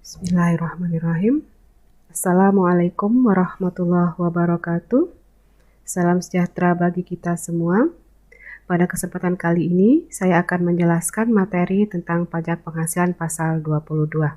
Bismillahirrahmanirrahim. Assalamualaikum warahmatullahi wabarakatuh. Salam sejahtera bagi kita semua. Pada kesempatan kali ini, saya akan menjelaskan materi tentang pajak penghasilan pasal 22.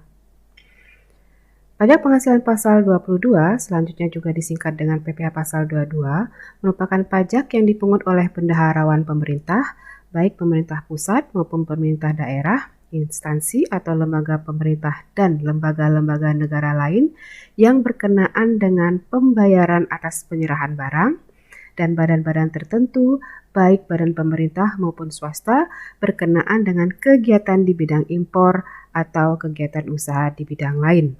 Pajak penghasilan pasal 22, selanjutnya juga disingkat dengan PPh pasal 22, merupakan pajak yang dipungut oleh bendaharawan pemerintah, baik pemerintah pusat maupun pemerintah daerah, instansi atau lembaga pemerintah dan lembaga-lembaga negara lain yang berkenaan dengan pembayaran atas penyerahan barang dan badan-badan tertentu, baik badan pemerintah maupun swasta, berkenaan dengan kegiatan di bidang impor atau kegiatan usaha di bidang lain.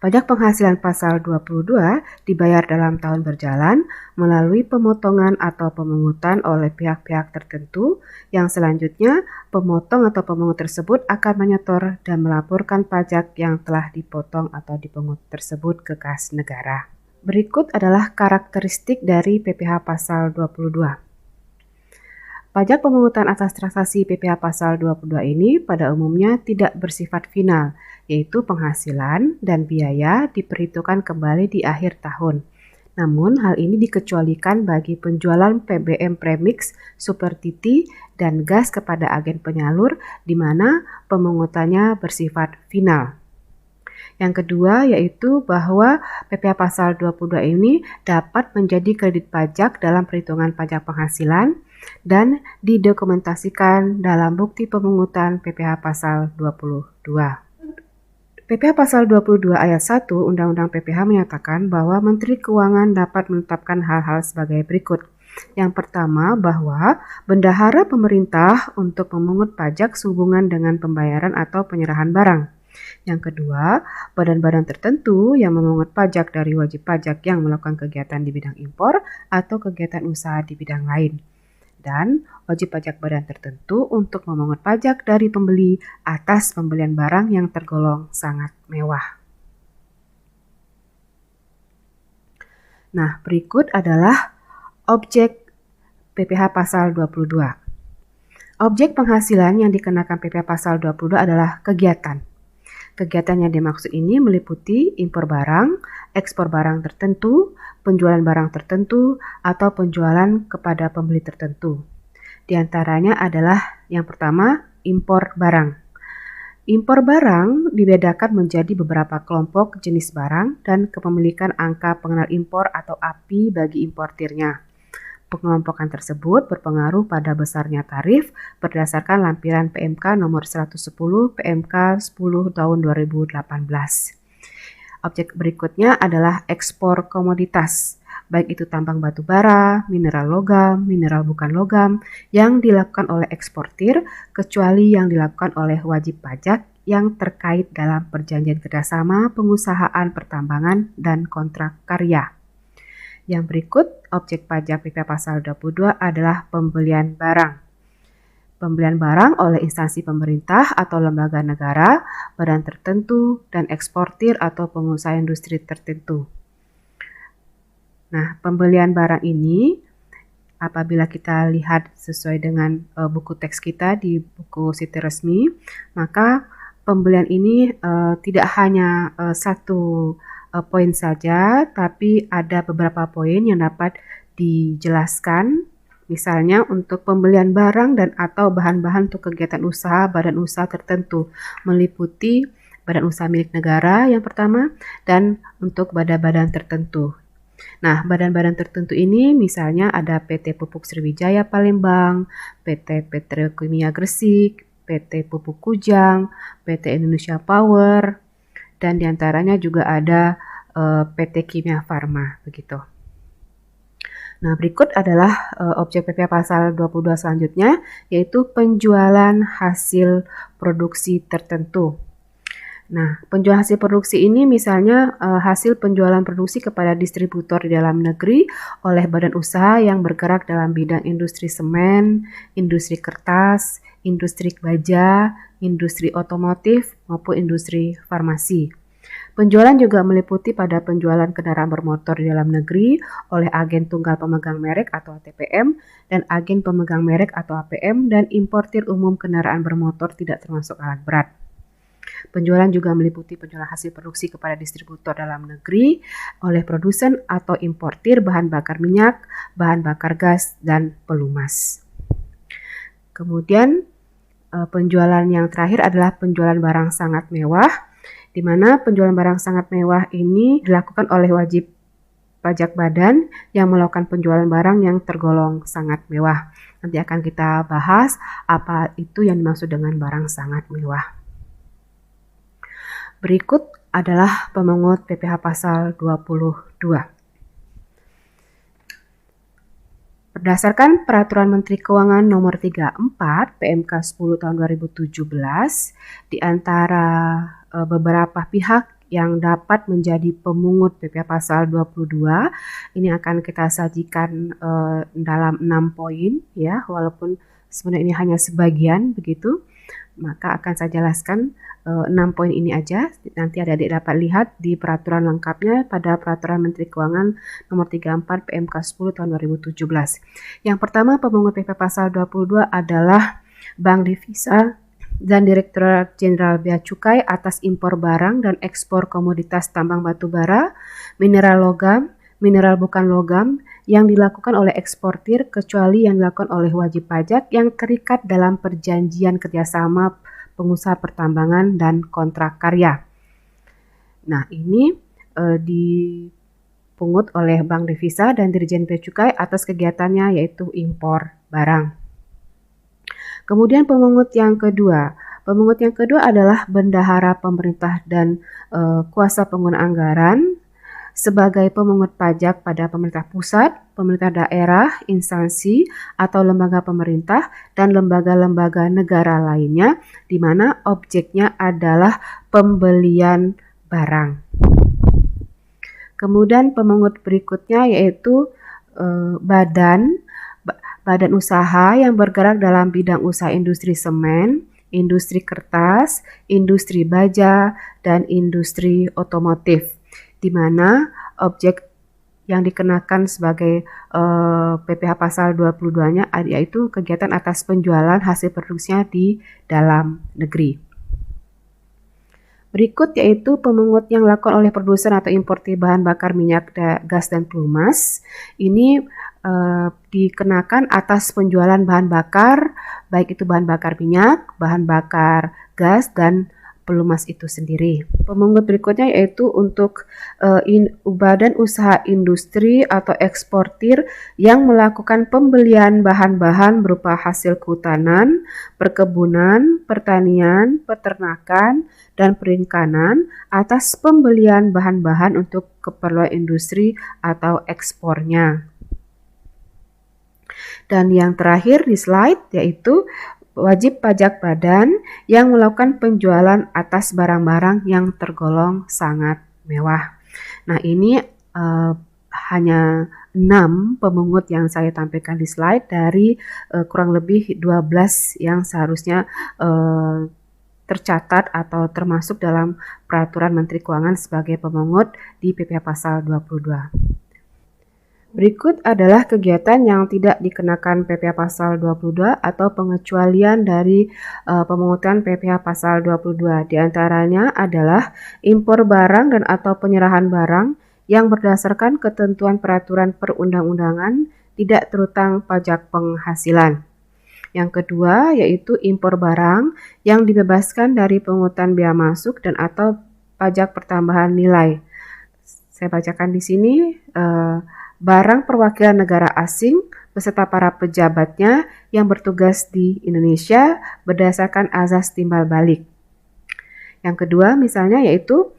Pajak penghasilan pasal 22 dibayar dalam tahun berjalan melalui pemotongan atau pemungutan oleh pihak-pihak tertentu yang selanjutnya pemotong atau pemungut tersebut akan menyetor dan melaporkan pajak yang telah dipotong atau dipungut tersebut ke kas negara. Berikut adalah karakteristik dari PPh pasal 22. Pajak pemungutan atas transaksi PPh pasal 22 ini pada umumnya tidak bersifat final, yaitu penghasilan dan biaya diperhitungkan kembali di akhir tahun. Namun hal ini dikecualikan bagi penjualan BBM premix, super titi, dan gas kepada agen penyalur di mana pemungutannya bersifat final. Yang kedua yaitu bahwa PPh pasal 22 ini dapat menjadi kredit pajak dalam perhitungan pajak penghasilan dan didokumentasikan dalam bukti pemungutan PPh pasal 22. PPh pasal 22 ayat 1 Undang-Undang PPh menyatakan bahwa Menteri Keuangan dapat menetapkan hal-hal sebagai berikut. Yang pertama, bahwa bendahara pemerintah untuk memungut pajak sehubungan dengan pembayaran atau penyerahan barang. Yang kedua, badan-badan tertentu yang memungut pajak dari wajib pajak yang melakukan kegiatan di bidang impor atau kegiatan usaha di bidang lain. Dan wajib pajak badan tertentu untuk memungut pajak dari pembeli atas pembelian barang yang tergolong sangat mewah. Nah, berikut adalah objek PPh pasal 22. Objek penghasilan yang dikenakan PPh pasal 22 adalah kegiatan. Kegiatan yang dimaksud ini meliputi impor barang, ekspor barang tertentu, penjualan barang tertentu, atau penjualan kepada pembeli tertentu. Di antaranya adalah yang pertama, impor barang. Impor barang dibedakan menjadi beberapa kelompok jenis barang dan kepemilikan angka pengenal impor atau API bagi importirnya. Pengelompokan tersebut berpengaruh pada besarnya tarif berdasarkan lampiran PMK nomor 110 PMK 10 tahun 2018. Objek berikutnya adalah ekspor komoditas, baik itu tambang batu bara, mineral logam, mineral bukan logam, yang dilakukan oleh eksportir, kecuali yang dilakukan oleh wajib pajak yang terkait dalam perjanjian kerjasama pengusahaan pertambangan dan kontrak karya. Yang berikut, objek pajak PPh pasal 22 adalah pembelian barang. Pembelian barang oleh instansi pemerintah atau lembaga negara, badan tertentu, dan eksportir atau pengusaha industri tertentu. Nah, pembelian barang ini apabila kita lihat sesuai dengan buku teks kita di buku Siti Resmi, maka pembelian ini tidak hanya satu poin saja, tapi ada beberapa poin yang dapat dijelaskan. Misalnya untuk pembelian barang dan atau bahan-bahan untuk kegiatan usaha badan usaha tertentu meliputi badan usaha milik negara yang pertama dan untuk badan-badan tertentu. Nah, badan-badan tertentu ini misalnya ada PT Pupuk Sriwijaya Palembang, PT Petrokimia Gresik, PT Pupuk Kujang, PT Indonesia Power, dan diantaranya juga ada PT Kimia Farma, begitu. Nah, berikut adalah objek PPh pasal 22 selanjutnya, yaitu penjualan hasil produksi tertentu. Nah, penjualan hasil produksi ini misalnya hasil penjualan produksi kepada distributor di dalam negeri oleh badan usaha yang bergerak dalam bidang industri semen, industri kertas, industri baja, industri otomotif, maupun industri farmasi. Penjualan juga meliputi pada penjualan kendaraan bermotor di dalam negeri oleh agen tunggal pemegang merek atau ATPM dan agen pemegang merek atau APM dan importir umum kendaraan bermotor tidak termasuk alat berat. Penjualan juga meliputi penjualan hasil produksi kepada distributor dalam negeri oleh produsen atau importir bahan bakar minyak, bahan bakar gas, dan pelumas. Kemudian penjualan yang terakhir adalah penjualan barang sangat mewah, di mana penjualan barang sangat mewah ini dilakukan oleh wajib pajak badan yang melakukan penjualan barang yang tergolong sangat mewah. Nanti akan kita bahas apa itu yang dimaksud dengan barang sangat mewah. Berikut adalah pemungut PPh pasal 22. Berdasarkan Peraturan Menteri Keuangan Nomor 34 PMK 10 tahun 2017, di antara beberapa pihak yang dapat menjadi pemungut PPh pasal 22 ini akan kita sajikan dalam 6 poin ya, walaupun sebenarnya ini hanya sebagian begitu, maka akan saya jelaskan 6 poin ini aja. Nanti adik-adik dapat lihat di peraturan lengkapnya pada Peraturan Menteri Keuangan Nomor 34 PMK 10 tahun 2017. Yang pertama, pemungut PPh pasal 22 adalah Bank Devisa dan Direktorat Jenderal Bea Cukai atas impor barang dan ekspor komoditas tambang batu bara, mineral logam, mineral bukan logam yang dilakukan oleh eksportir kecuali yang dilakukan oleh wajib pajak yang terikat dalam perjanjian kerjasama pengusaha pertambangan dan kontrak karya. Nah, ini dipungut oleh Bank Devisa dan Dirjen Bea Cukai atas kegiatannya yaitu impor barang. Kemudian pemungut yang kedua adalah bendahara pemerintah dan kuasa pengguna anggaran sebagai pemungut pajak pada pemerintah pusat, pemerintah daerah, instansi atau lembaga pemerintah dan lembaga-lembaga negara lainnya di mana objeknya adalah pembelian barang. Kemudian pemungut berikutnya yaitu badan usaha yang bergerak dalam bidang usaha industri semen, industri kertas, industri baja, dan industri otomotif, di mana objek yang dikenakan sebagai PPh pasal 22-nya yaitu kegiatan atas penjualan hasil produksinya di dalam negeri. Berikut yaitu pemungut yang dilakukan oleh produsen atau importir bahan bakar minyak, gas, dan pelumas. Ini dikenakan atas penjualan bahan bakar, baik itu bahan bakar minyak, bahan bakar gas, dan pelumas itu sendiri. Pemungut berikutnya yaitu untuk badan usaha industri atau eksportir yang melakukan pembelian bahan-bahan berupa hasil kehutanan, perkebunan, pertanian, peternakan, dan perikanan atas pembelian bahan-bahan untuk keperluan industri atau ekspornya. Dan yang terakhir di slide yaitu wajib pajak badan yang melakukan penjualan atas barang-barang yang tergolong sangat mewah. Nah, ini hanya 6 pemungut yang saya tampilkan di slide dari kurang lebih 12 yang seharusnya tercatat atau termasuk dalam Peraturan Menteri Keuangan sebagai pemungut di PPh pasal 22. Berikut adalah kegiatan yang tidak dikenakan PPh pasal 22 atau pengecualian dari pemungutan PPh pasal 22. Di antaranya adalah impor barang dan atau penyerahan barang yang berdasarkan ketentuan peraturan perundang-undangan tidak terutang pajak penghasilan. Yang kedua yaitu impor barang yang dibebaskan dari pungutan bea masuk dan atau pajak pertambahan nilai. Saya bacakan di sini. Barang perwakilan negara asing beserta para pejabatnya yang bertugas di Indonesia berdasarkan azas timbal balik. Yang kedua misalnya yaitu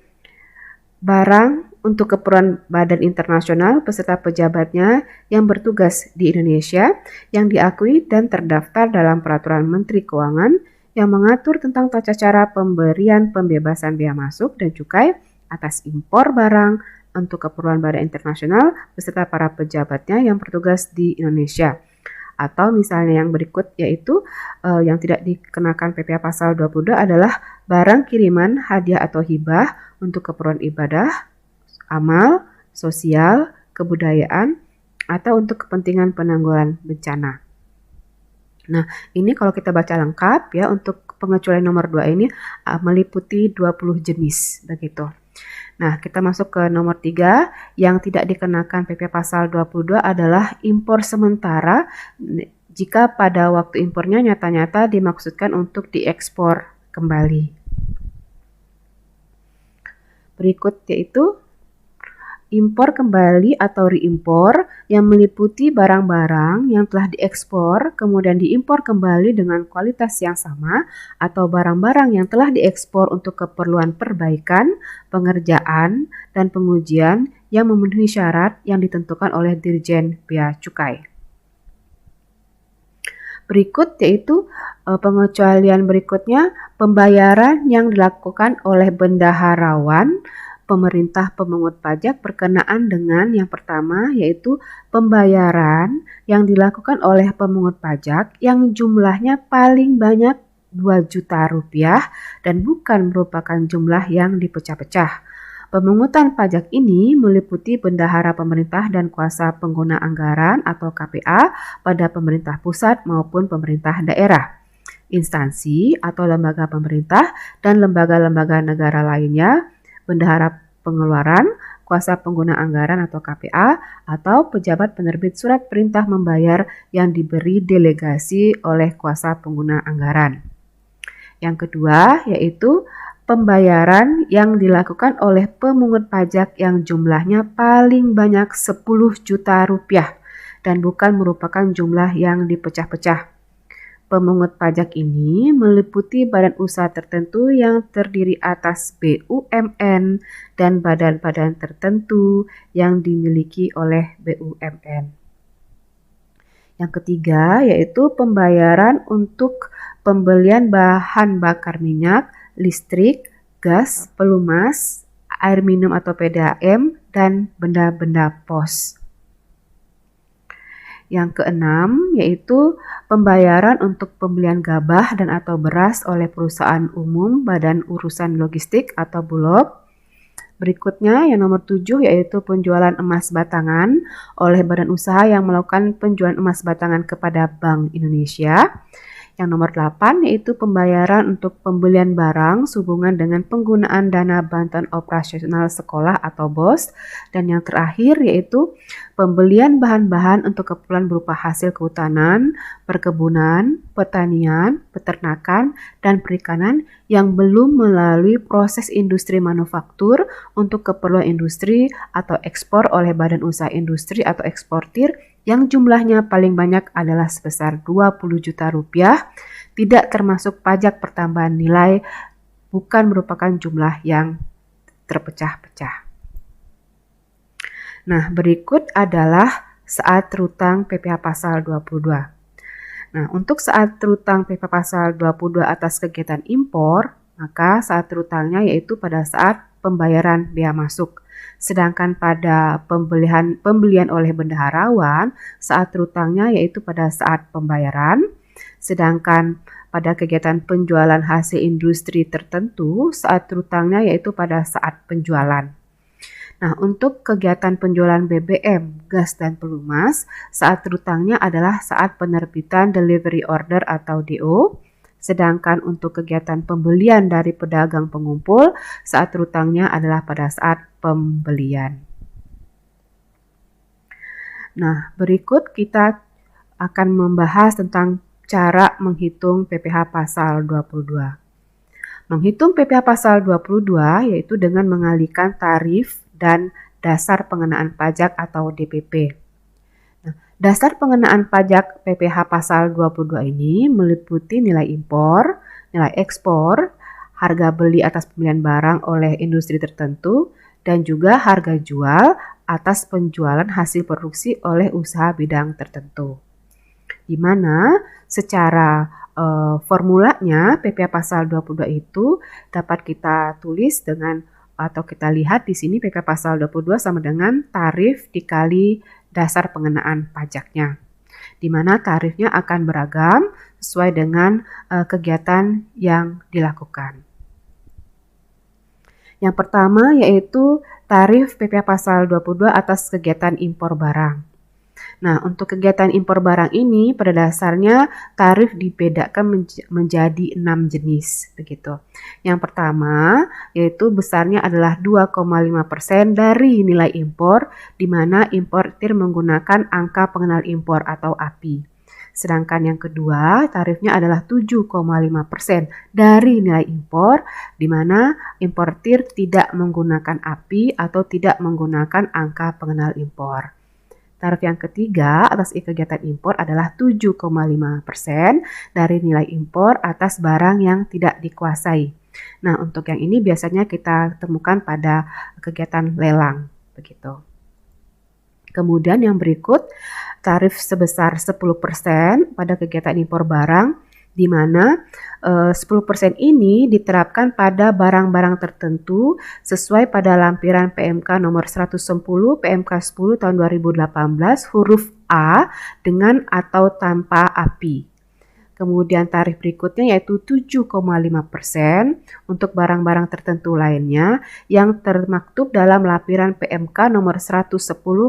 barang untuk keperluan badan internasional beserta pejabatnya yang bertugas di Indonesia yang diakui dan terdaftar dalam Peraturan Menteri Keuangan yang mengatur tentang tata cara pemberian pembebasan bea masuk dan cukai atas impor barang untuk keperluan badan internasional beserta para pejabatnya yang bertugas di Indonesia. Atau misalnya yang berikut yaitu yang tidak dikenakan PPh pasal 22 adalah barang kiriman, hadiah atau hibah untuk keperluan ibadah, amal, sosial, kebudayaan, atau untuk kepentingan penanggulangan bencana. Nah, ini kalau kita baca lengkap ya untuk pengecualian nomor 2 ini meliputi 20 jenis begitu. Nah, kita masuk ke nomor 3, yang tidak dikenakan PP pasal 22 adalah impor sementara jika pada waktu impornya nyata-nyata dimaksudkan untuk diekspor kembali. Berikut yaitu impor kembali atau reimpor yang meliputi barang-barang yang telah diekspor kemudian diimpor kembali dengan kualitas yang sama atau barang-barang yang telah diekspor untuk keperluan perbaikan, pengerjaan, dan pengujian yang memenuhi syarat yang ditentukan oleh Dirjen Bea Cukai. Berikut yaitu pengecualian berikutnya, pembayaran yang dilakukan oleh bendaharawan pemerintah pemungut pajak berkenaan dengan yang pertama yaitu pembayaran yang dilakukan oleh pemungut pajak yang jumlahnya paling banyak 2 juta rupiah dan bukan merupakan jumlah yang dipecah-pecah. Pemungutan pajak ini meliputi bendahara pemerintah dan kuasa pengguna anggaran atau KPA pada pemerintah pusat maupun pemerintah daerah, instansi atau lembaga pemerintah dan lembaga-lembaga negara lainnya, bendahara pengeluaran, kuasa pengguna anggaran atau KPA, atau pejabat penerbit surat perintah membayar yang diberi delegasi oleh kuasa pengguna anggaran. Yang kedua yaitu pembayaran yang dilakukan oleh pemungut pajak yang jumlahnya paling banyak 10 juta rupiah dan bukan merupakan jumlah yang dipecah-pecah. Pemungut pajak ini meliputi badan usaha tertentu yang terdiri atas BUMN dan badan-badan tertentu yang dimiliki oleh BUMN. Yang ketiga yaitu pembayaran untuk pembelian bahan bakar minyak, listrik, gas, pelumas, air minum atau PDAM, dan benda-benda pos. Yang keenam yaitu pembayaran untuk pembelian gabah dan atau beras oleh perusahaan umum Badan Urusan Logistik atau Bulog. Berikutnya yang nomor 7 yaitu penjualan emas batangan oleh badan usaha yang melakukan penjualan emas batangan kepada Bank Indonesia. Yang nomor 8 yaitu pembayaran untuk pembelian barang sehubungan dengan penggunaan dana bantuan operasional sekolah atau BOS. Dan yang terakhir yaitu pembelian bahan-bahan untuk keperluan berupa hasil kehutanan, perkebunan, pertanian, peternakan, dan perikanan yang belum melalui proses industri manufaktur untuk keperluan industri atau ekspor oleh badan usaha industri atau eksportir yang jumlahnya paling banyak adalah sebesar 20 juta rupiah, tidak termasuk pajak pertambahan nilai, bukan merupakan jumlah yang terpecah-pecah. Nah, berikut adalah saat terutang PPh pasal 22. Nah, untuk saat terutang PPh pasal 22 atas kegiatan impor, maka saat terutangnya yaitu pada saat pembayaran bea masuk. Sedangkan pada pembelian oleh bendaharawan, saat terutangnya yaitu pada saat pembayaran. Sedangkan pada kegiatan penjualan hasil industri tertentu, saat terutangnya yaitu pada saat penjualan. Nah, untuk kegiatan penjualan BBM, gas, dan pelumas, saat terutangnya adalah saat penerbitan delivery order atau DO. Sedangkan untuk kegiatan pembelian dari pedagang pengumpul, saat terutangnya adalah pada saat pembelian. Nah, berikut kita akan membahas tentang cara menghitung PPh pasal 22. Menghitung PPh pasal 22 yaitu dengan mengalihkan tarif dan dasar pengenaan pajak atau DPP. Dasar pengenaan pajak PPh pasal 22 ini meliputi nilai impor, nilai ekspor, harga beli atas pembelian barang oleh industri tertentu, dan juga harga jual atas penjualan hasil produksi oleh usaha bidang tertentu. Di mana secara formulanya PPh pasal 22 itu dapat kita tulis dengan atau kita lihat di sini PPh pasal 22 sama dengan tarif dikali dasar pengenaan pajaknya, di mana tarifnya akan beragam sesuai dengan kegiatan yang dilakukan. Yang pertama yaitu tarif PPh pasal 22 atas kegiatan impor barang. Nah, untuk kegiatan impor barang ini pada dasarnya tarif dibedakan menjadi 6 jenis begitu. Yang pertama yaitu besarnya adalah 2,5% dari nilai impor, di mana importir menggunakan angka pengenal impor atau API. Sedangkan yang kedua, tarifnya adalah 7,5% dari nilai impor, di mana importir tidak menggunakan API atau tidak menggunakan angka pengenal impor. Tarif yang ketiga atas kegiatan impor adalah 7,5% dari nilai impor atas barang yang tidak dikuasai. Nah, untuk yang ini biasanya kita temukan pada kegiatan lelang, begitu. Kemudian yang berikut, tarif sebesar 10% pada kegiatan impor barang, di mana 10% ini diterapkan pada barang-barang tertentu sesuai pada lampiran PMK nomor 110 PMK 10 tahun 2018 huruf A dengan atau tanpa API. Kemudian tarif berikutnya yaitu 7,5% untuk barang-barang tertentu lainnya yang termaktub dalam lampiran PMK nomor 110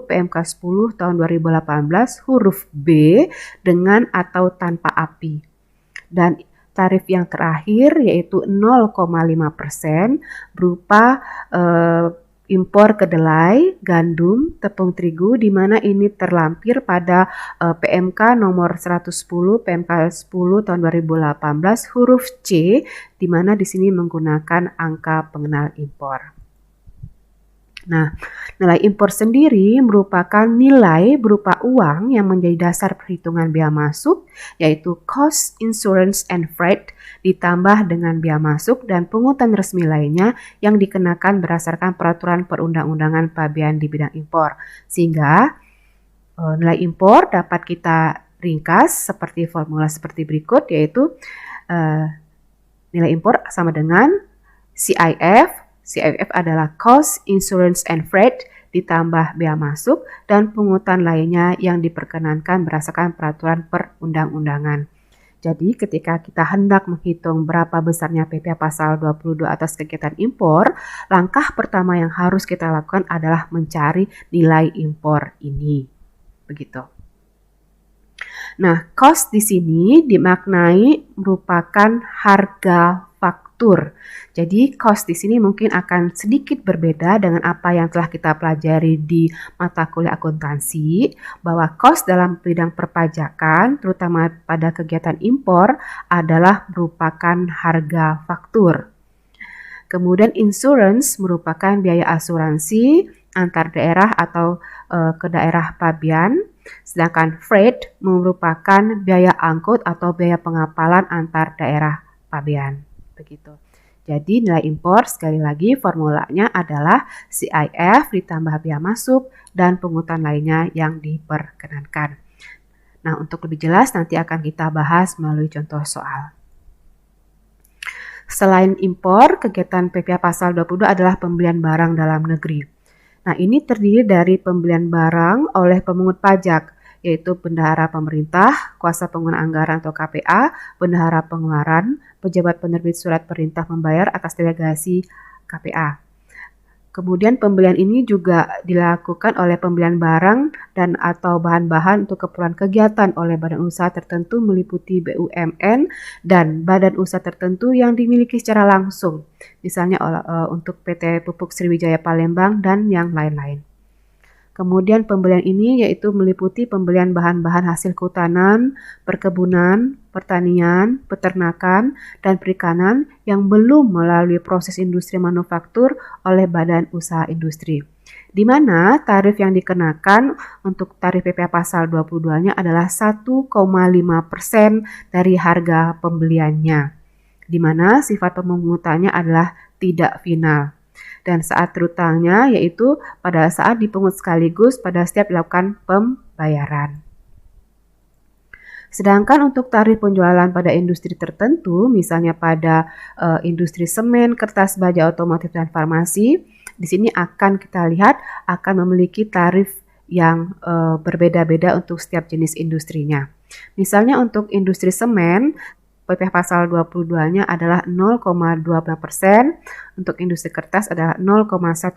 PMK 10 tahun 2018 huruf B dengan atau tanpa API. Dan tarif yang terakhir yaitu 0,5% berupa impor kedelai, gandum, tepung terigu, di mana ini terlampir pada PMK nomor 110 PMK 10 tahun 2018 huruf C, di mana di sini menggunakan angka pengenal impor. Nah, nilai impor sendiri merupakan nilai berupa uang yang menjadi dasar perhitungan bea masuk, yaitu cost, insurance, and freight, ditambah dengan bea masuk dan pungutan resmi lainnya yang dikenakan berdasarkan peraturan perundang-undangan pabean di bidang impor. Sehingga nilai impor dapat kita ringkas seperti formula seperti berikut, yaitu nilai impor sama dengan CIF adalah cost, insurance, and freight ditambah bea masuk dan pungutan lainnya yang diperkenankan berdasarkan peraturan perundang-undangan. Jadi ketika kita hendak menghitung berapa besarnya PPh pasal 22 atas kegiatan impor, langkah pertama yang harus kita lakukan adalah mencari nilai impor ini. Begitu. Nah, cost di sini dimaknai merupakan harga faktur. Jadi cost di sini mungkin akan sedikit berbeda dengan apa yang telah kita pelajari di mata kuliah akuntansi, bahwa cost dalam bidang perpajakan, terutama pada kegiatan impor, adalah merupakan harga faktur. Kemudian insurance merupakan biaya asuransi antar daerah atau ke daerah pabean, sedangkan freight merupakan biaya angkut atau biaya pengapalan antar daerah pabean. Begitu. Jadi nilai impor sekali lagi formulanya adalah CIF ditambah bea masuk dan pungutan lainnya yang diperkenankan. Nah, untuk lebih jelas nanti akan kita bahas melalui contoh soal. Selain impor, kegiatan PPh pasal 22 adalah pembelian barang dalam negeri. Nah, ini terdiri dari pembelian barang oleh pemungut pajak, yaitu bendahara pemerintah, kuasa pengguna anggaran atau KPA, bendahara pengeluaran, pejabat penerbit surat perintah membayar atas delegasi KPA. Kemudian pembelian ini juga dilakukan oleh pembelian barang dan atau bahan-bahan untuk keperluan kegiatan oleh badan usaha tertentu meliputi BUMN dan badan usaha tertentu yang dimiliki secara langsung, misalnya untuk PT Pupuk Sriwijaya Palembang dan yang lain-lain. Kemudian pembelian ini yaitu meliputi pembelian bahan-bahan hasil kehutanan, perkebunan, pertanian, peternakan, dan perikanan yang belum melalui proses industri manufaktur oleh badan usaha industri. Di mana tarif yang dikenakan untuk tarif PPh pasal 22-nya adalah 1,5% dari harga pembeliannya. Di mana sifat pemungutannya adalah tidak final. Dan saat terutangnya yaitu pada saat dipungut sekaligus pada setiap dilakukan pembayaran. Sedangkan untuk tarif penjualan pada industri tertentu, misalnya pada industri semen, kertas, baja, otomotif, dan farmasi, di sini akan kita lihat akan memiliki tarif yang berbeda-beda untuk setiap jenis industrinya. Misalnya untuk industri semen, PPh pasal 22-nya adalah 0,12%, untuk industri kertas adalah 0,1%,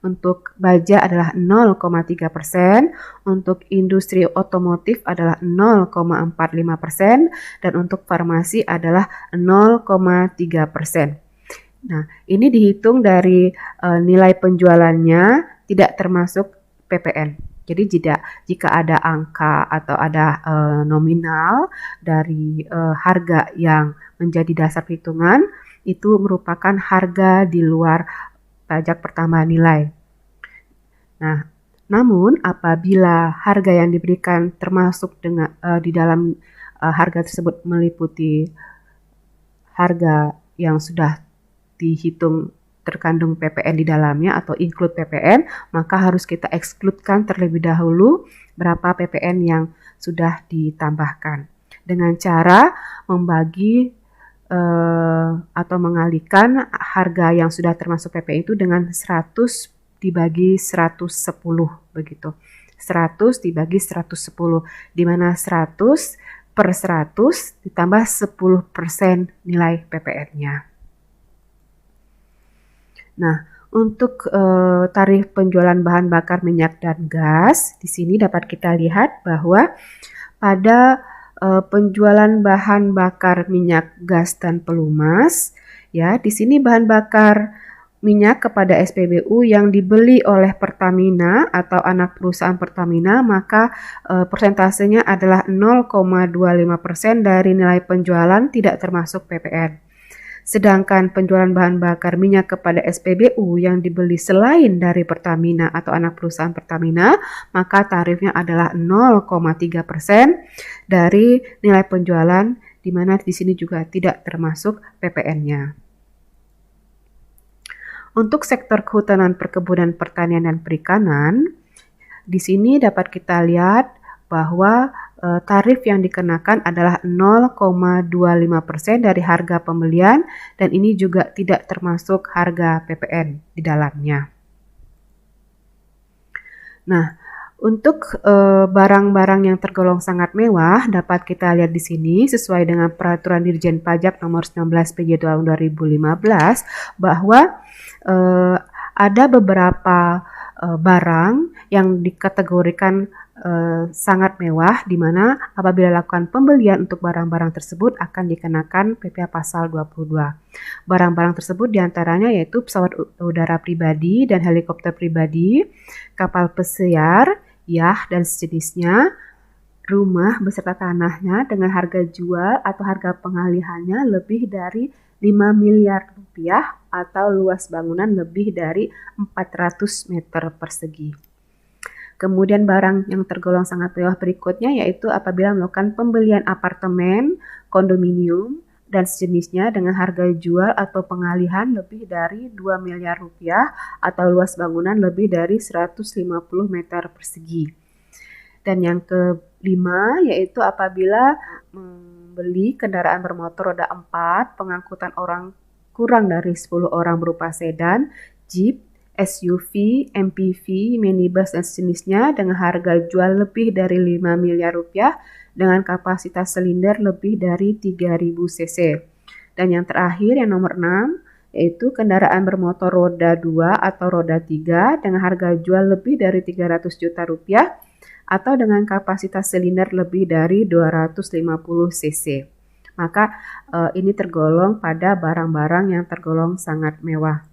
untuk baja adalah 0,3%, untuk industri otomotif adalah 0,45%, dan untuk farmasi adalah 0,3%. Nah, ini dihitung dari nilai penjualannya tidak termasuk PPN. Jadi jika ada angka atau ada nominal dari harga yang menjadi dasar perhitungan, itu merupakan harga di luar pajak pertambahan nilai. Nah, namun apabila harga yang diberikan termasuk dengan di dalam harga tersebut meliputi harga yang sudah dihitung terkandung PPN di dalamnya atau include PPN, maka harus kita exclude-kan terlebih dahulu berapa PPN yang sudah ditambahkan. Dengan cara membagi atau mengalihkan harga yang sudah termasuk PPN itu dengan 100 dibagi 110 begitu. 100 dibagi 110, di mana 100 per 100 ditambah 10% nilai PPN-nya. Nah, untuk tarif penjualan bahan bakar minyak dan gas, di sini dapat kita lihat bahwa pada penjualan bahan bakar minyak, gas, dan pelumas, ya, di sini bahan bakar minyak kepada SPBU yang dibeli oleh Pertamina atau anak perusahaan Pertamina, maka persentasenya adalah 0,25% dari nilai penjualan tidak termasuk PPN. Sedangkan penjualan bahan bakar minyak kepada SPBU yang dibeli selain dari Pertamina atau anak perusahaan Pertamina, maka tarifnya adalah 0,3% dari nilai penjualan, di mana di sini juga tidak termasuk PPN-nya. Untuk sektor kehutanan, perkebunan, pertanian, dan perikanan, di sini dapat kita lihat bahwa tarif yang dikenakan adalah 0,25% dari harga pembelian, dan ini juga tidak termasuk harga PPN di dalamnya. Nah, untuk barang-barang yang tergolong sangat mewah dapat kita lihat di sini sesuai dengan Peraturan Dirjen Pajak Nomor 19 PJ Tahun 2015 bahwa ada beberapa barang yang dikategorikan sangat mewah, di mana apabila lakukan pembelian untuk barang-barang tersebut akan dikenakan PPh pasal 22. Barang-barang tersebut diantaranya yaitu pesawat udara pribadi dan helikopter pribadi, kapal pesiar, yacht dan sejenisnya, rumah beserta tanahnya dengan harga jual atau harga pengalihannya lebih dari 5 miliar rupiah atau luas bangunan lebih dari 400 meter persegi. Kemudian barang yang tergolong sangat mewah berikutnya yaitu apabila melakukan pembelian apartemen, kondominium, dan sejenisnya dengan harga jual atau pengalihan lebih dari 2 miliar rupiah atau luas bangunan lebih dari 150 meter persegi. Dan yang kelima yaitu apabila membeli kendaraan bermotor roda 4 pengangkutan orang kurang dari 10 orang berupa sedan, jeep, SUV, MPV, minibus, dan sejenisnya dengan harga jual lebih dari 5 miliar rupiah dengan kapasitas silinder lebih dari 3000 cc. Dan yang terakhir, yang nomor 6, yaitu kendaraan bermotor roda 2 atau roda 3 dengan harga jual lebih dari 300 juta rupiah atau dengan kapasitas silinder lebih dari 250 cc. Maka ini tergolong pada barang-barang yang tergolong sangat mewah.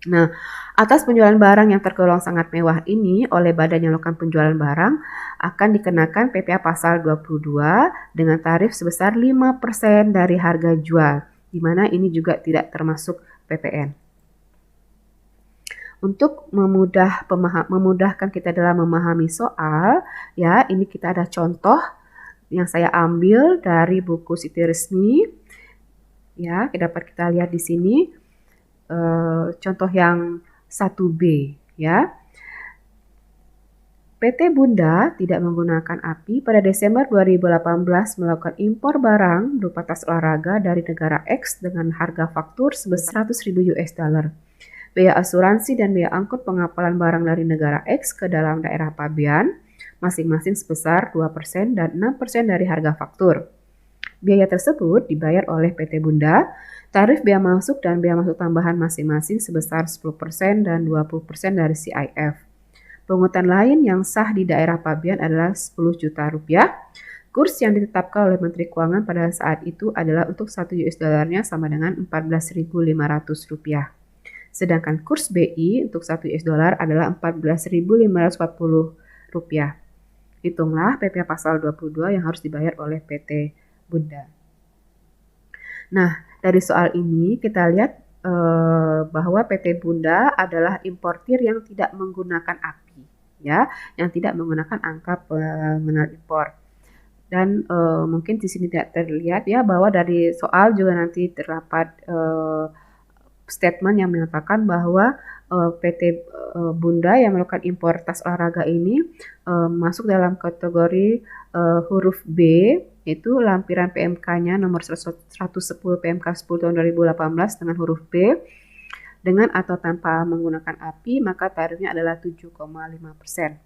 Nah, atas penjualan barang yang tergolong sangat mewah ini oleh badan yang melakukan penjualan barang akan dikenakan PPh pasal 22 dengan tarif sebesar 5% dari harga jual, di mana ini juga tidak termasuk PPN. Untuk memudahkan kita dalam memahami soal, ya, ini kita ada contoh yang saya ambil dari buku Siti Resmi. Ya, dapat kita lihat di sini. Contoh yang 1B, ya. PT Bunda tidak menggunakan API pada Desember 2018 melakukan impor barang berupa tas olahraga dari negara X dengan harga faktur sebesar 100.000 US dollar. Biaya asuransi dan biaya angkut pengapalan barang dari negara X ke dalam daerah pabean masing-masing sebesar 2% dan 6% dari harga faktur. Biaya tersebut dibayar oleh PT Bunda. Tarif bea masuk dan bea masuk tambahan masing-masing sebesar 10% dan 20% dari CIF. Pungutan lain yang sah di daerah pabean adalah 10 juta rupiah. Kurs yang ditetapkan oleh Menteri Keuangan pada saat itu adalah untuk 1 US dollarnya sama dengan 14.500 rupiah. Sedangkan kurs BI untuk 1 US dollar adalah 14.540 rupiah. Hitunglah PPh pasal 22 yang harus dibayar oleh PT Bunda. Nah, dari soal ini kita lihat bahwa PT Bunda adalah importir yang tidak menggunakan API, ya, yang tidak menggunakan angka pengenal impor. Dan mungkin di sini tidak terlihat ya bahwa dari soal juga nanti terdapat statement yang menyatakan bahwa PT Bunda yang melakukan impor tas olahraga ini masuk dalam kategori huruf B, yaitu lampiran PMK-nya nomor 110 PMK 10 tahun 2018 dengan huruf B, dengan atau tanpa menggunakan API, maka tarifnya adalah 7,5%.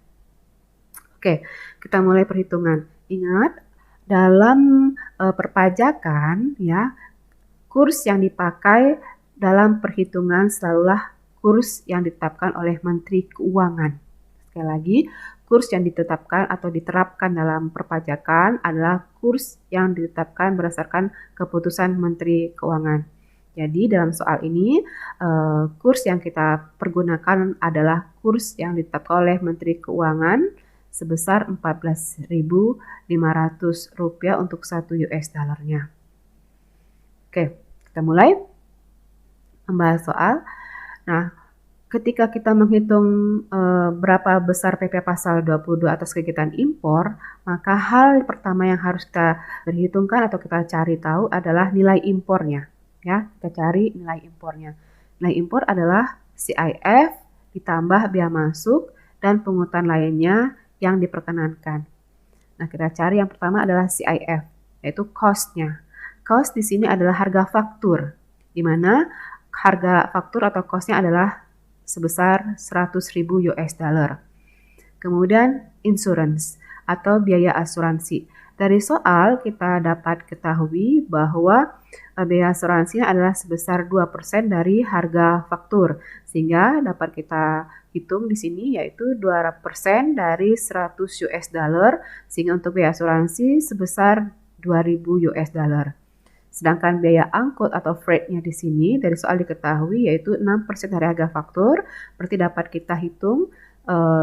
Oke, kita mulai perhitungan. Ingat, dalam perpajakan ya, kurs yang dipakai dalam perhitungan selalulah kurs yang ditetapkan oleh Menteri Keuangan. Sekali lagi, kurs yang ditetapkan atau diterapkan dalam perpajakan adalah kurs yang ditetapkan berdasarkan keputusan Menteri Keuangan. Jadi dalam soal ini, kurs yang kita pergunakan adalah kurs yang ditetapkan oleh Menteri Keuangan sebesar 14.500 rupiah untuk 1 US dollarnya. Oke, kita mulai membahas soal. Nah, ketika kita menghitung berapa besar PPh pasal 22 atas kegiatan impor, maka hal pertama yang harus kita perhitungkan atau kita cari tahu adalah nilai impornya. Ya, kita cari nilai impornya. Nilai impor adalah CIF ditambah bea masuk dan pungutan lainnya yang diperkenankan. Nah, kita cari yang pertama adalah CIF, yaitu cost-nya. Cost di sini adalah harga faktur, di mana harga faktur atau cost-nya adalah sebesar 100.000 US dollar. Kemudian insurance atau biaya asuransi. Dari soal kita dapat ketahui bahwa biaya asuransinya adalah sebesar 2% dari harga faktur, sehingga dapat kita hitung di sini yaitu 2% dari 100 US dollar, sehingga untuk biaya asuransi sebesar 2.000 US dollar. Sedangkan biaya angkut atau freight-nya di sini dari soal diketahui yaitu 6% dari harga faktur, berarti dapat kita hitung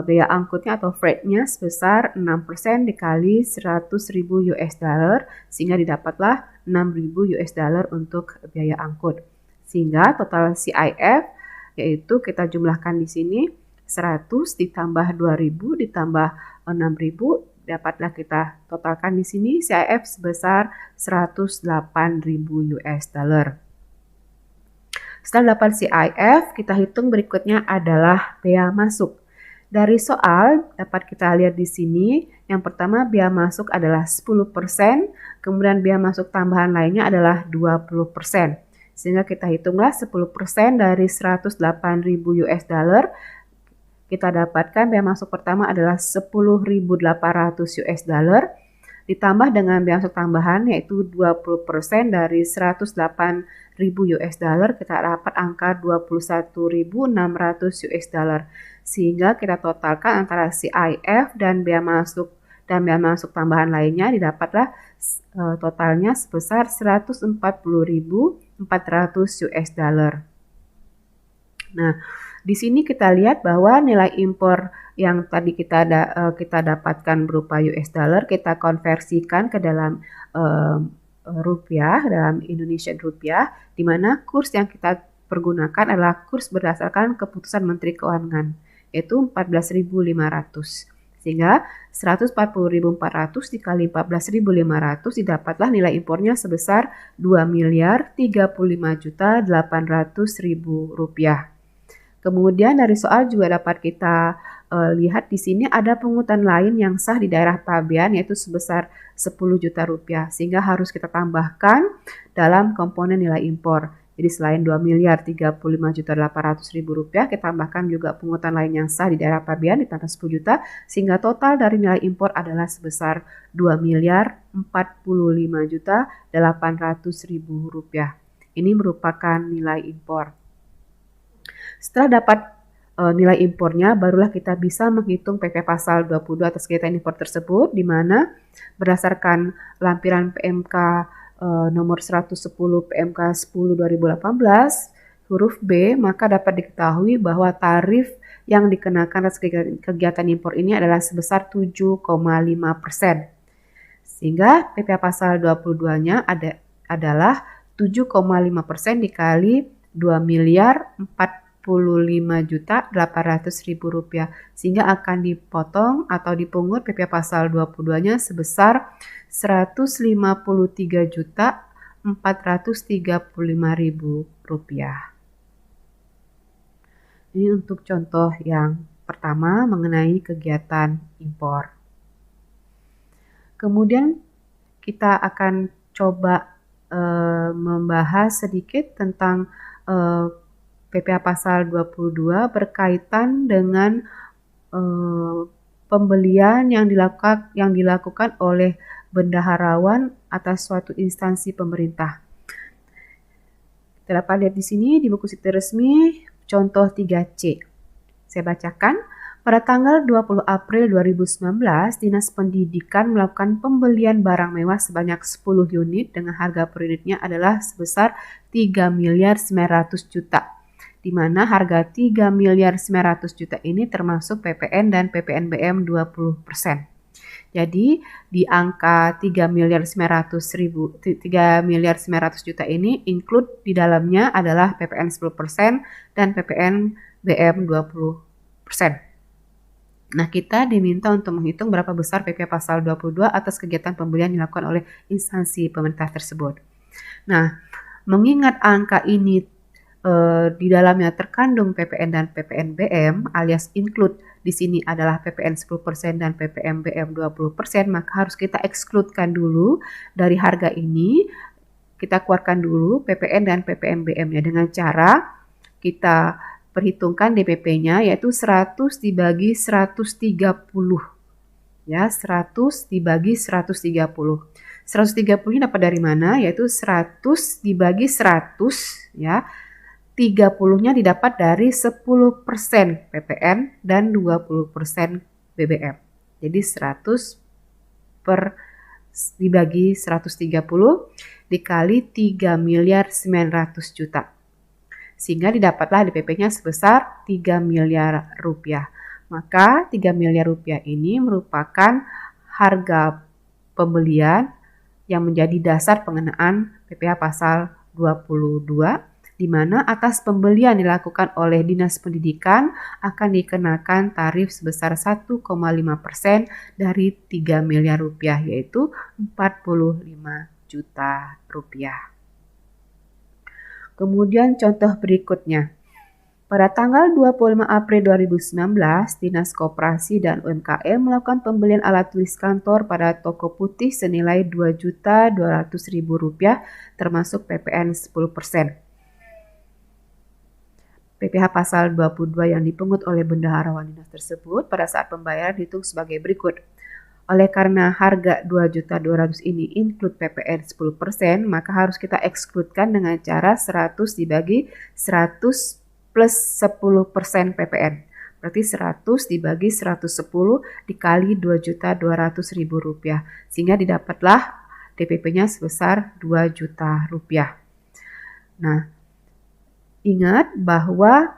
biaya angkutnya atau freight-nya sebesar 6% dikali 100.000 US dollar, sehingga didapatlah 6.000 US dollar untuk biaya angkut. Sehingga total CIF yaitu kita jumlahkan di sini 100 ditambah 2.000 ditambah 6.000, dapatlah kita totalkan di sini CIF sebesar 108.000 US dollar. Setelah dapat CIF, kita hitung berikutnya adalah bea masuk. Dari soal dapat kita lihat di sini, yang pertama bea masuk adalah 10%, kemudian bea masuk tambahan lainnya adalah 20%. Sehingga kita hitunglah 10% dari 108.000 US dollar, kita dapatkan bea masuk pertama adalah 10.800 US dollar, ditambah dengan bea masuk tambahan yaitu 20% dari 108.000 US dollar, kita dapat angka 21.600 US dollar. Sehingga kita totalkan antara CIF dan bea masuk tambahan lainnya, didapatlah totalnya sebesar 140.400 US dollar. Nah, di sini kita lihat bahwa nilai impor yang tadi kita dapatkan berupa US dollar, kita konversikan ke dalam rupiah, dalam Indonesian rupiah, di mana kurs yang kita pergunakan adalah kurs berdasarkan keputusan Menteri Keuangan, yaitu 14.500. Sehingga 140.400 dikali 14.500 didapatlah nilai impornya sebesar 2.035.800.000 rupiah. Kemudian dari soal juga dapat kita lihat di sini ada pungutan lain yang sah di daerah pabean yaitu sebesar 10 juta rupiah, sehingga harus kita tambahkan dalam komponen nilai impor. Jadi selain 2.035.800.000 rupiah, kita tambahkan juga pungutan lain yang sah di daerah pabean ditambah 10 juta, sehingga total dari nilai impor adalah sebesar 2.045.800.000 rupiah. Ini merupakan nilai impor. Setelah dapat nilai impornya, barulah kita bisa menghitung PP pasal 22 atas kegiatan impor tersebut, di mana berdasarkan lampiran PMK nomor 110 PMK 10 2018 huruf B, maka dapat diketahui bahwa tarif yang dikenakan atas kegiatan impor ini adalah sebesar 7,5%. Sehingga PPh pasal 22-nya adalah 7,5% dikali 2.045.800.000 rupiah, sehingga akan dipotong atau dipungut PPh pasal 22-nya sebesar 153.435.000 rupiah. Ini untuk contoh yang pertama mengenai kegiatan impor. Kemudian kita akan coba membahas sedikit tentang PPh pasal 22 berkaitan dengan pembelian yang dilakukan oleh bendaharawan atas suatu instansi pemerintah. Kita dapat lihat di sini di buku situs resmi contoh 3C. Saya bacakan. Pada tanggal 20 April 2019, Dinas Pendidikan melakukan pembelian barang mewah sebanyak 10 unit dengan harga per unitnya adalah sebesar 3.900 juta. Di mana harga 3.900 juta ini termasuk PPN dan PPNBM 20%. Jadi di angka 3.900 juta ini include di dalamnya adalah PPN 10% dan PPNBM 20%. Nah, kita diminta untuk menghitung berapa besar PPh pasal 22 atas kegiatan pembelian yang dilakukan oleh instansi pemerintah tersebut. Nah, mengingat angka ini di dalamnya terkandung PPN dan PPNBM alias include di sini adalah PPN 10% dan PPNBM 20%, maka harus kita excludekan dulu dari harga ini. Kita keluarkan dulu PPN dan PPNBM-nya dengan cara kita perhitungkan DPP-nya yaitu 100 dibagi 130. Ya, 100 dibagi 130. 130 ini dapat dari mana? Yaitu 100 dibagi 100 ya. 30-nya didapat dari 10% PPN dan 20% BBM. Jadi 100 dibagi 130 dikali 3.900 juta. Sehingga didapatlah DPP-nya sebesar 3 miliar rupiah. Maka 3 miliar rupiah ini merupakan harga pembelian yang menjadi dasar pengenaan PPh pasal 22, di mana atas pembelian dilakukan oleh Dinas Pendidikan akan dikenakan tarif sebesar 1,5% dari 3 miliar rupiah, yaitu 45 juta rupiah. Kemudian contoh berikutnya. Pada tanggal 25 April 2019, Dinas Koperasi dan UMKM melakukan pembelian alat tulis kantor pada toko putih senilai Rp2.200.000 termasuk PPN 10%. PPh pasal 22 yang dipungut oleh bendaharawan dinas tersebut pada saat pembayaran dihitung sebagai berikut. Oleh karena harga 2.200.000 ini include PPN 10%, maka harus kita excludekan dengan cara 100 dibagi 100 plus 10% PPN. Berarti 100 dibagi 110 dikali 2.200.000 rupiah. Sehingga didapatlah DPP-nya sebesar 2 juta rupiah. Nah, ingat bahwa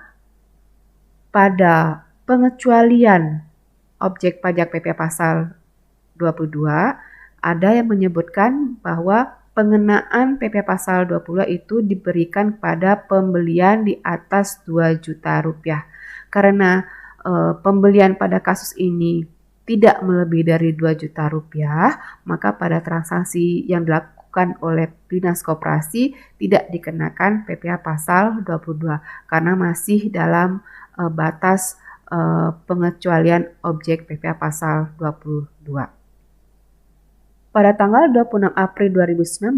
pada pengecualian objek pajak PPh pasal 22 ada yang menyebutkan bahwa pengenaan PPh pasal 22 itu diberikan pada pembelian di atas 2 juta rupiah. Karena pembelian pada kasus ini tidak melebihi dari 2 juta rupiah, maka pada transaksi yang dilakukan oleh Dinas Koperasi tidak dikenakan PPh pasal 22 karena masih dalam batas pengecualian objek PPh pasal 22. Pada tanggal 26 April 2019,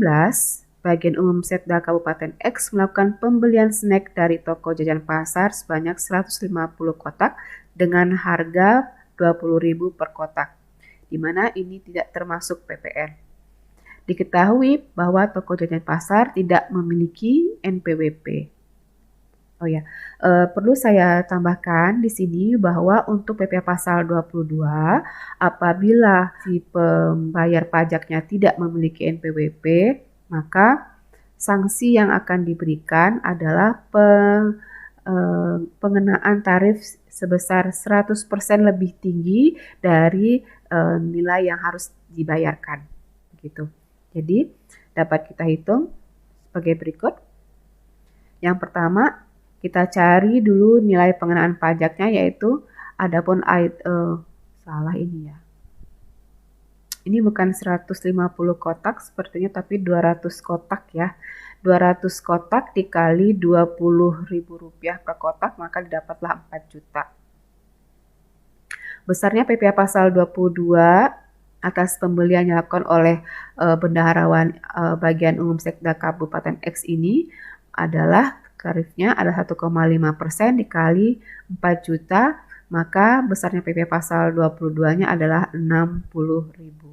Bagian Umum Setda Kabupaten X melakukan pembelian snack dari toko jajan pasar sebanyak 150 kotak dengan harga 20.000 per kotak, di mana ini tidak termasuk PPN. Diketahui bahwa toko jajan pasar tidak memiliki NPWP. Oh ya, perlu saya tambahkan di sini bahwa untuk PPh Pasal 22, apabila si pembayar pajaknya tidak memiliki NPWP, maka sanksi yang akan diberikan adalah pengenaan tarif sebesar 100% lebih tinggi dari nilai yang harus dibayarkan. Gitu. Jadi, dapat kita hitung sebagai berikut. Yang pertama, kita cari dulu nilai pengenaan pajaknya, yaitu adapun salah ini ya. Ini bukan 150 kotak sepertinya, tapi 200 kotak ya. 200 kotak dikali 20.000 rupiah per kotak, maka didapatlah 4 juta. Besarnya PPh Pasal 22 atas pembelian yang dilakukan oleh bendaharawan bagian umum Setda Kabupaten X ini adalah tarifnya adalah 1,5% dikali 4 juta, maka besarnya PPh Pasal 22-nya adalah Rp60.000.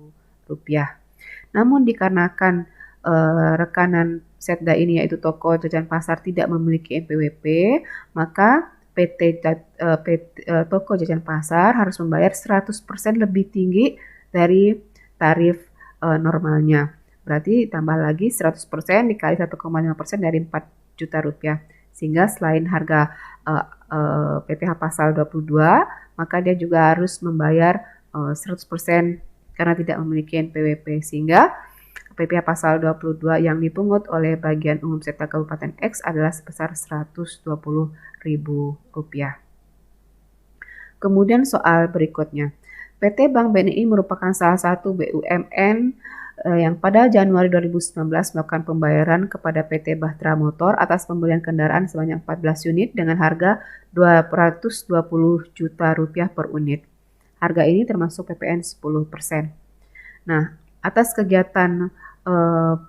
Namun dikarenakan rekanan Setda ini yaitu toko jajan pasar tidak memiliki NPWP, maka toko jajan pasar harus membayar 100% lebih tinggi dari tarif normalnya. Berarti tambah lagi 100% dikali 1,5% dari 4 juta rupiah, sehingga selain harga PPh Pasal 22, maka dia juga harus membayar 100% karena tidak memiliki NPWP, sehingga PPh Pasal 22 yang dipungut oleh bagian umum Setda Kabupaten X adalah sebesar Rp120.000. Kemudian soal berikutnya, PT Bank BNI merupakan salah satu BUMN yang pada Januari 2019 melakukan pembayaran kepada PT Bahtera Motor atas pembelian kendaraan sebanyak 14 unit dengan harga Rp220 juta per unit. Harga ini termasuk PPN 10%. Nah, atas kegiatan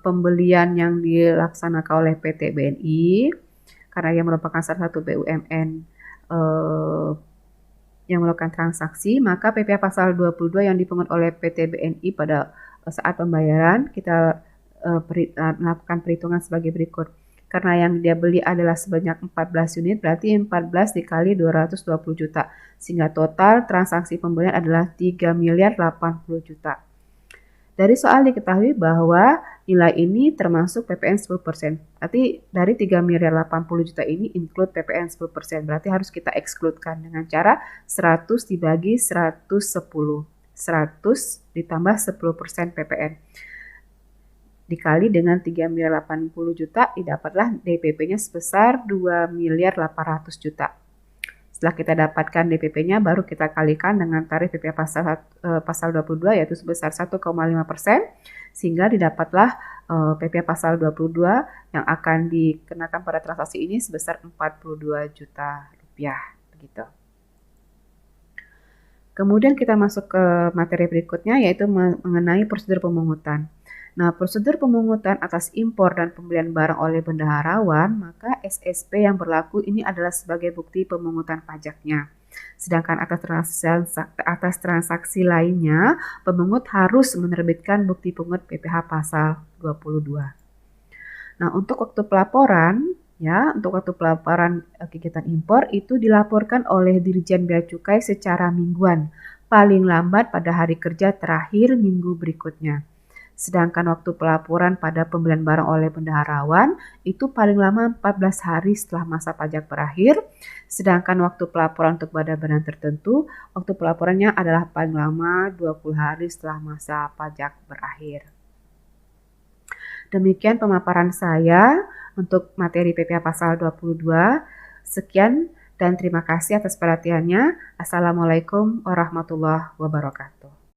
pembelian yang dilaksanakan oleh PT BNI, karena ia merupakan salah satu BUMN yang melakukan transaksi, maka PPh Pasal 22 yang dipungut oleh PT BNI pada saat pembayaran kita melakukan perhitungan sebagai berikut. Karena yang dia beli adalah sebanyak 14 unit, berarti 14 dikali 220 juta. Sehingga total transaksi pembelian adalah 3.080 juta. Dari soal diketahui bahwa nilai ini termasuk PPN 10%. Berarti dari 3.080 juta ini include PPN 10%. Berarti harus kita excludekan dengan cara 100 dibagi 110. 100 ditambah 10% PPN. Dikali dengan 3.080 juta, didapatlah DPP-nya sebesar 2.800 juta. Setelah kita dapatkan DPP-nya, baru kita kalikan dengan tarif PPh Pasal 22 yaitu sebesar 1,5%, sehingga didapatlah PPh Pasal 22 yang akan dikenakan pada transaksi ini sebesar 42 juta rupiah. Begitu. Kemudian kita masuk ke materi berikutnya, yaitu mengenai prosedur pemungutan. Nah, prosedur pemungutan atas impor dan pembelian barang oleh bendaharawan, maka SSP yang berlaku ini adalah sebagai bukti pemungutan pajaknya. Sedangkan atas transaksi lainnya, pemungut harus menerbitkan bukti pungut PPh Pasal 22. Nah, untuk waktu pelaporan, untuk waktu pelaporan kegiatan impor itu dilaporkan oleh Dirjen Bea Cukai secara mingguan, paling lambat pada hari kerja terakhir minggu berikutnya. Sedangkan waktu pelaporan pada pembelian barang oleh bendaharawan itu paling lama 14 hari setelah masa pajak berakhir. Sedangkan waktu pelaporan untuk badan-badan tertentu, waktu pelaporannya adalah paling lama 20 hari setelah masa pajak berakhir. Demikian pemaparan saya untuk materi PPh Pasal 22. Sekian dan terima kasih atas perhatiannya. Assalamualaikum warahmatullahi wabarakatuh.